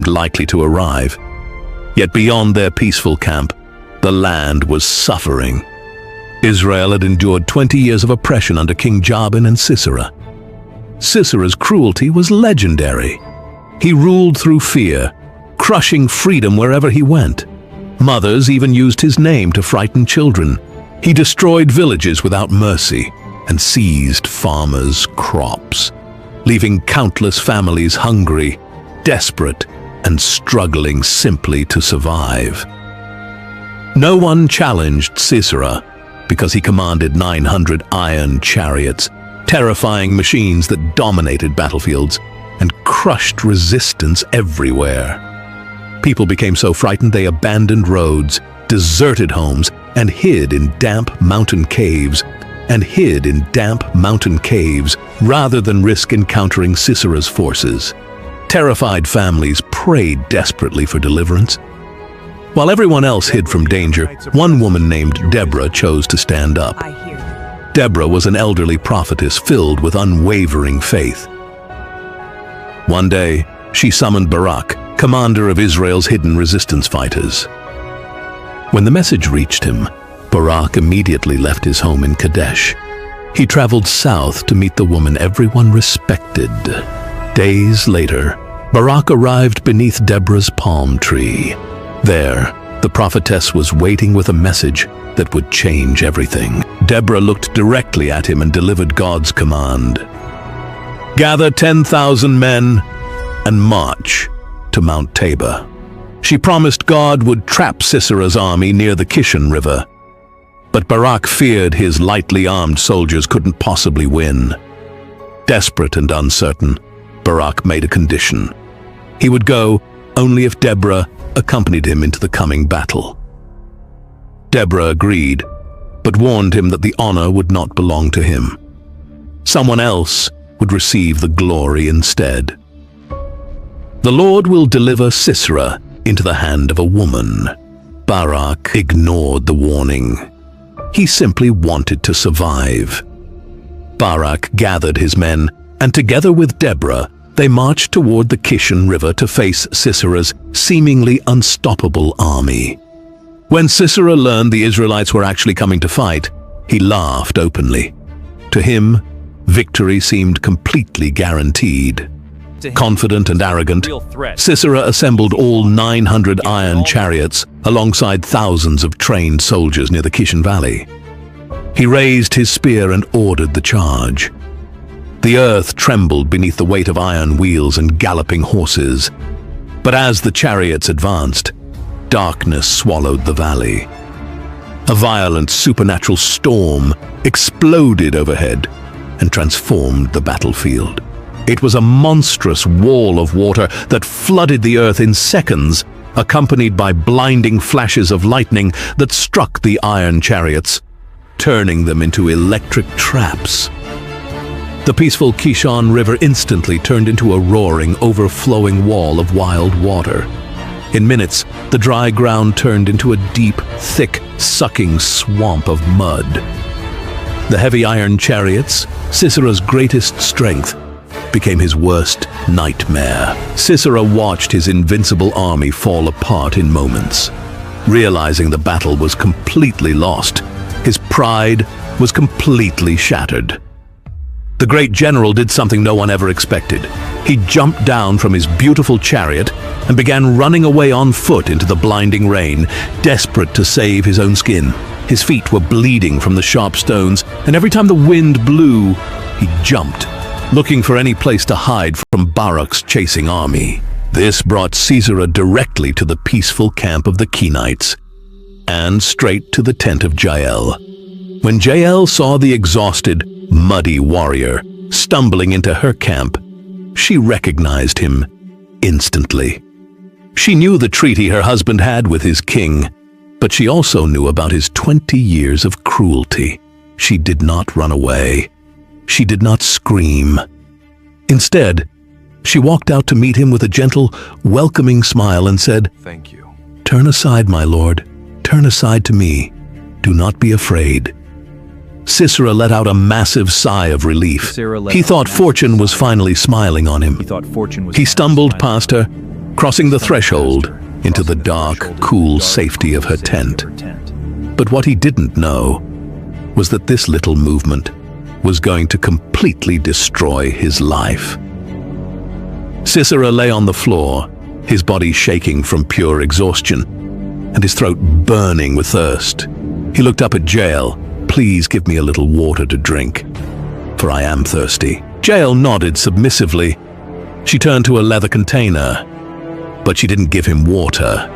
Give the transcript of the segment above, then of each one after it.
likely to arrive. Yet beyond their peaceful camp, the land was suffering. Israel had endured 20 years of oppression under King Jabin and Sisera. Sisera's cruelty was legendary. He ruled through fear, crushing freedom wherever he went. Mothers even used his name to frighten children. He destroyed villages without mercy and seized farmers' crops, leaving countless families hungry, desperate, and struggling simply to survive. No one challenged Sisera because he commanded 900 iron chariots, terrifying machines that dominated battlefields and crushed resistance everywhere. People became so frightened they abandoned roads, deserted homes, and hid in damp mountain caves, rather than risk encountering Sisera's forces. Terrified families prayed desperately for deliverance. While everyone else hid from danger, one woman named Deborah chose to stand up. Deborah was an elderly prophetess filled with unwavering faith. One day, she summoned Barak, commander of Israel's hidden resistance fighters. When the message reached him, Barak immediately left his home in Kadesh. He traveled south to meet the woman everyone respected. Days later, Barak arrived beneath Deborah's palm tree. There, the prophetess was waiting with a message that would change everything. Deborah looked directly at him and delivered God's command. "Gather 10,000 men and march to Mount Tabor." She promised God would trap Sisera's army near the Kishon River. But Barak feared his lightly armed soldiers couldn't possibly win. Desperate and uncertain, Barak made a condition. He would go only if Deborah accompanied him into the coming battle. Deborah agreed, but warned him that the honor would not belong to him. Someone else would receive the glory instead. "The Lord will deliver Sisera into the hand of a woman." Barak ignored the warning. He simply wanted to survive. Barak gathered his men, and together with Deborah, they marched toward the Kishon River to face Sisera's seemingly unstoppable army. When Sisera learned the Israelites were actually coming to fight, he laughed openly. To him, victory seemed completely guaranteed. Confident and arrogant, Sisera assembled all 900 iron chariots alongside thousands of trained soldiers near the Kishon Valley. He raised his spear and ordered the charge. The earth trembled beneath the weight of iron wheels and galloping horses. But as the chariots advanced, darkness swallowed the valley. A violent supernatural storm exploded overhead and transformed the battlefield. It was a monstrous wall of water that flooded the earth in seconds, accompanied by blinding flashes of lightning that struck the iron chariots, turning them into electric traps. The peaceful Kishon River instantly turned into a roaring, overflowing wall of wild water. In minutes, the dry ground turned into a deep, thick, sucking swamp of mud. The heavy iron chariots, Sisera's greatest strength, became his worst nightmare. Sisera watched his invincible army fall apart in moments. Realizing the battle was completely lost, his pride was completely shattered. The great general did something no one ever expected. He jumped down from his beautiful chariot and began running away on foot into the blinding rain, desperate to save his own skin. His feet were bleeding from the sharp stones, and every time the wind blew, he jumped, looking for any place to hide from Barak's chasing army. This brought Sisera directly to the peaceful camp of the Kenites, and straight to the tent of Jael. When Jael saw the exhausted, muddy warrior stumbling into her camp, she recognized him instantly. She knew the treaty her husband had with his king, but she also knew about his 20 years of cruelty. She did not run away. She did not scream. Instead, she walked out to meet him with a gentle, welcoming smile and said, "Thank you." "Turn aside, my lord. Turn aside to me. Do not be afraid." Sisera let out a massive sigh of relief. He thought fortune was finally smiling on him. He stumbled past her, crossing the threshold into the dark, cool safety of her tent. But what he didn't know was that this little movement was going to completely destroy his life. Sisera lay on the floor, his body shaking from pure exhaustion, and his throat burning with thirst. He looked up at Jael. "Please give me a little water to drink, for I am thirsty." Jael nodded submissively. She turned to a leather container, but she didn't give him water.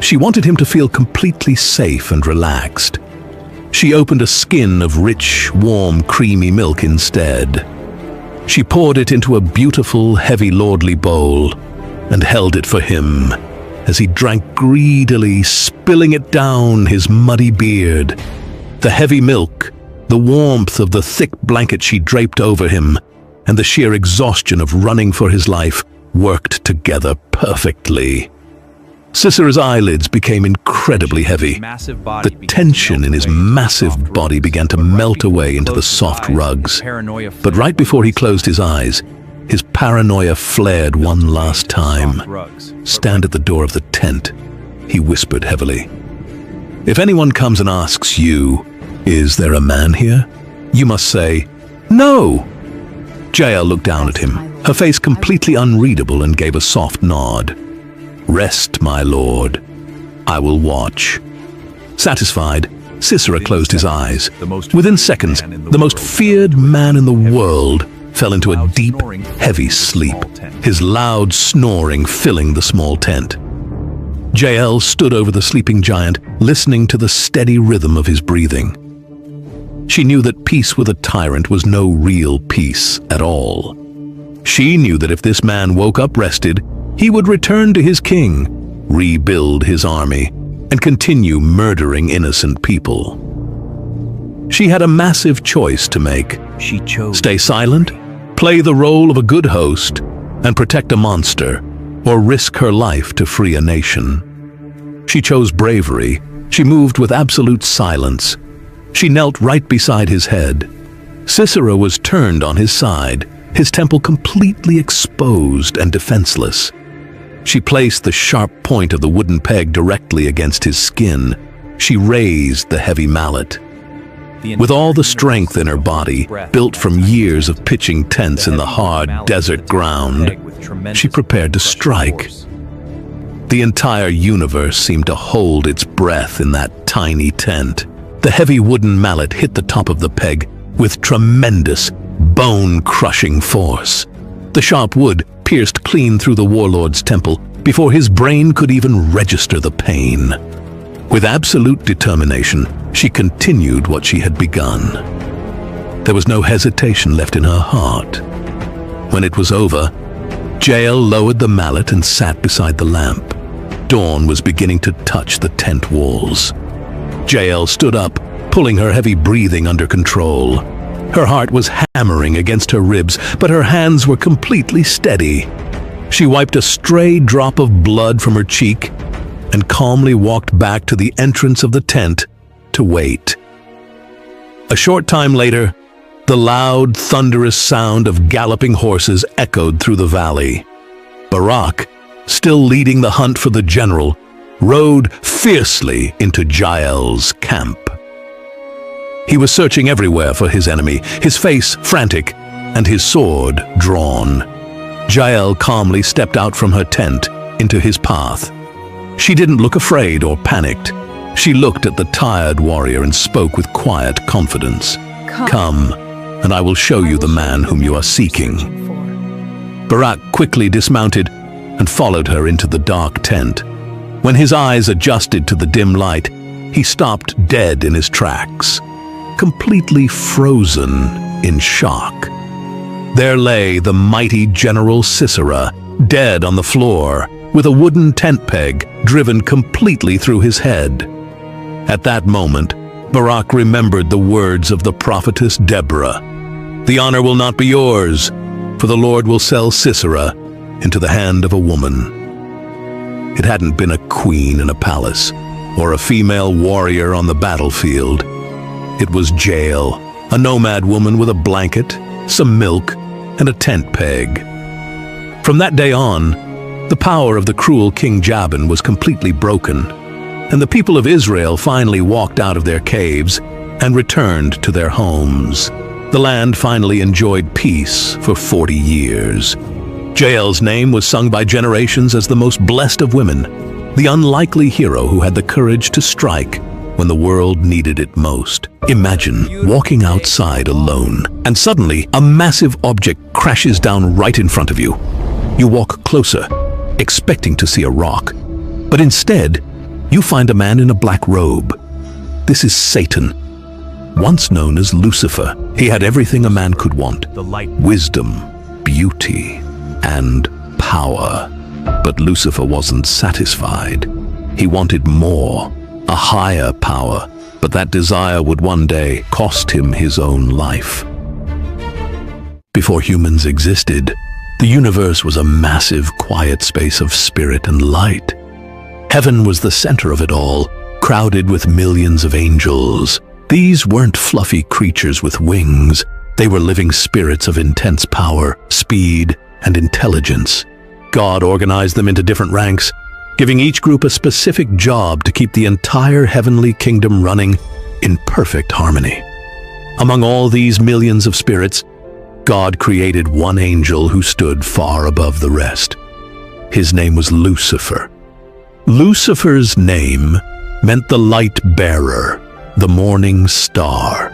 She wanted him to feel completely safe and relaxed. She opened a skin of rich, warm, creamy milk instead. She poured it into a beautiful, heavy, lordly bowl and held it for him as he drank greedily, spilling it down his muddy beard. The heavy milk, the warmth of the thick blanket she draped over him, and the sheer exhaustion of running for his life worked together perfectly. Sisera's eyelids became incredibly heavy. The tension in his massive body began to melt away into the soft rugs. But right before he closed his eyes, his paranoia flared one last time. "Stand at the door of the tent," he whispered heavily. "If anyone comes and asks you, 'Is there a man here?' you must say, 'No.'" Jael looked down at him, her face completely unreadable, and gave a soft nod. "Rest, my lord. I will watch." Satisfied, Sisera closed his eyes. Within seconds, the most feared man in the world fell into a deep, heavy sleep, his loud snoring filling the small tent. Jael stood over the sleeping giant, listening to the steady rhythm of his breathing. She knew that peace with a tyrant was no real peace at all. She knew that if this man woke up rested, he would return to his king, rebuild his army, and continue murdering innocent people. She had a massive choice to make. She chose Stay silent, play the role of a good host, and protect a monster, or risk her life to free a nation. She chose bravery. She moved with absolute silence. She knelt right beside his head. Sisera was turned on his side, his temple completely exposed and defenseless. She placed the sharp point of the wooden peg directly against his skin. She raised the heavy mallet. With all the strength in her body, built from years of pitching tents in the hard desert ground, she prepared to strike. The entire universe seemed to hold its breath in that tiny tent. The heavy wooden mallet hit the top of the peg with tremendous, bone-crushing force. The sharp wood pierced clean through the warlord's temple before his brain could even register the pain. With absolute determination, she continued what she had begun. There was no hesitation left in her heart. When it was over, Jael lowered the mallet and sat beside the lamp. Dawn was beginning to touch the tent walls. Jael stood up, pulling her heavy breathing under control. Her heart was hammering against her ribs, but her hands were completely steady. She wiped a stray drop of blood from her cheek and calmly walked back to the entrance of the tent to wait. A short time later, the loud, thunderous sound of galloping horses echoed through the valley. Barak, still leading the hunt for the general, rode fiercely into Jael's camp. He was searching everywhere for his enemy, his face frantic and his sword drawn. Jael calmly stepped out from her tent into his path. She didn't look afraid or panicked. She looked at the tired warrior and spoke with quiet confidence. Come, and I will show you the man whom you are seeking. Barak quickly dismounted and followed her into the dark tent. When his eyes adjusted to the dim light, he stopped dead in his tracks, completely frozen in shock. There lay the mighty General Sisera, dead on the floor, with a wooden tent peg driven completely through his head. At that moment, Barak remembered the words of the prophetess Deborah. "The honor will not be yours, for the Lord will sell Sisera into the hand of a woman." It hadn't been a queen in a palace, or a female warrior on the battlefield. It was Jael, a nomad woman with a blanket, some milk, and a tent peg. From that day on, The power of the cruel King Jabin was completely broken, and the people of Israel finally walked out of their caves and returned to their homes. The land finally enjoyed peace for 40 years. Jael's name was sung by generations as the most blessed of women, the unlikely hero who had the courage to strike when the world needed it most. Imagine walking outside alone, and suddenly a massive object crashes down right in front of you. You walk closer, expecting to see a rock, but instead, you find a man in a black robe. This is Satan, once known as Lucifer. He had everything a man could want: wisdom, beauty, and power. But Lucifer wasn't satisfied. He wanted more, a higher power, but that desire would one day cost him his own life. Before humans existed, the universe was a massive, quiet space of spirit and light. Heaven was the center of it all, crowded with millions of angels. These weren't fluffy creatures with wings. They were living spirits of intense power, speed, and intelligence. God organized them into different ranks, giving each group a specific job to keep the entire heavenly kingdom running in perfect harmony. Among all these millions of spirits, God created one angel who stood far above the rest. His name was Lucifer. Lucifer's name meant the light bearer, the morning star.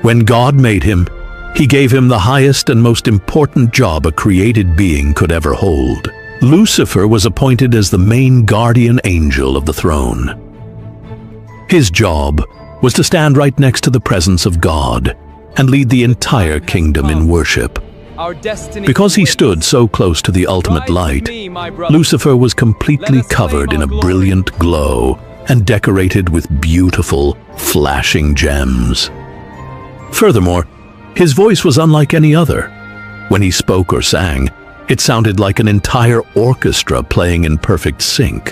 When God made him, he gave him the highest and most important job a created being could ever hold. Lucifer was appointed as the main guardian angel of the throne. His job was to stand right next to the presence of God and lead the entire kingdom in worship. Because he stood so close to the ultimate light, Lucifer was completely covered in a brilliant glow and decorated with beautiful, flashing gems. Furthermore, his voice was unlike any other. When he spoke or sang, it sounded like an entire orchestra playing in perfect sync.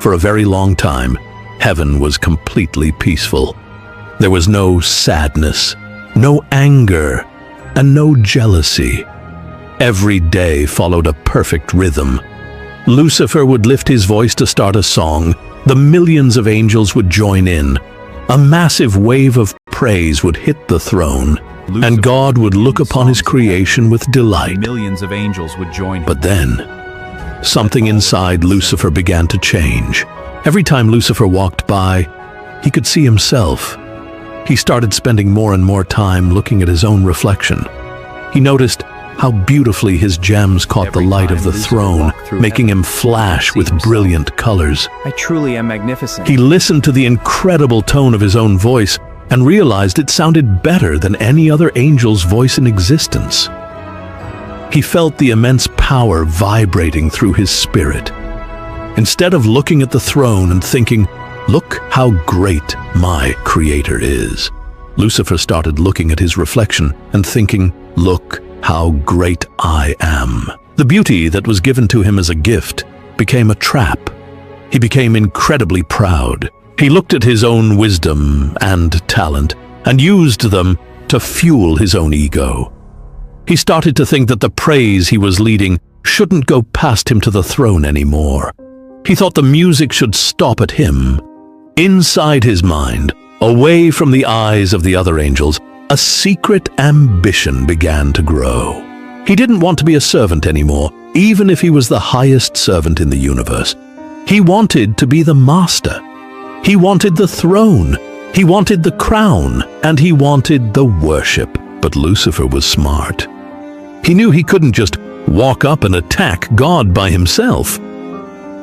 For a very long time, heaven was completely peaceful. There was no sadness, no anger, and no jealousy. Every day followed a perfect rhythm. Lucifer would lift his voice to start a song. The millions of angels would join in. A massive wave of praise would hit the throne, and God would look upon his creation with delight. Millions of angels would join. But then, something inside Lucifer began to change. Every time Lucifer walked by, he could see himself. He started spending more and more time looking at his own reflection. He noticed how beautifully his gems caught the light of the throne, making him flash with brilliant colors. I truly am magnificent. He listened to the incredible tone of his own voice and realized it sounded better than any other angel's voice in existence. He felt the immense power vibrating through his spirit. Instead of looking at the throne and thinking, "Look how great my Creator is," Lucifer started looking at his reflection and thinking, "Look how great I am." The beauty that was given to him as a gift became a trap. He became incredibly proud. He looked at his own wisdom and talent and used them to fuel his own ego. He started to think that the praise he was leading shouldn't go past him to the throne anymore. He thought the music should stop at him. Inside his mind, away from the eyes of the other angels, a secret ambition began to grow. He didn't want to be a servant anymore, even if he was the highest servant in the universe. He wanted to be the master. He wanted the throne. He wanted the crown, and he wanted the worship. But Lucifer was smart. He knew he couldn't just walk up and attack God by himself.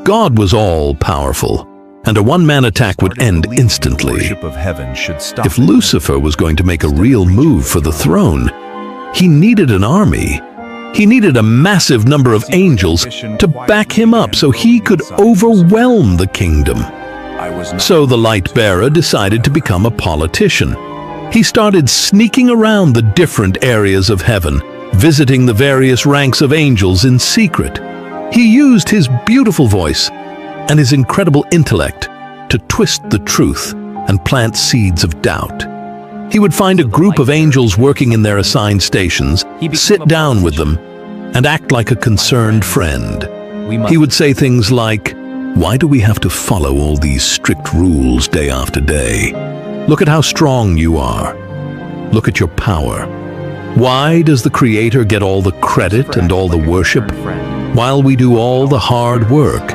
God was all-powerful, and a one-man attack would end instantly. If Lucifer was going to make a real move for the throne, he needed an army. He needed a massive number of angels to back him up so he could overwhelm the kingdom. So the light bearer decided to become a politician. He started sneaking around the different areas of heaven, visiting the various ranks of angels in secret. He used his beautiful voice and his incredible intellect to twist the truth and plant seeds of doubt. He would find a group of angels working in their assigned stations, sit down with them, and act like a concerned friend. We must. He would say things like, "Why do we have to follow all these strict rules day after day? Look at how strong you are. Look at your power. Why does the Creator get all the credit and all the worship, while we do all the hard work?"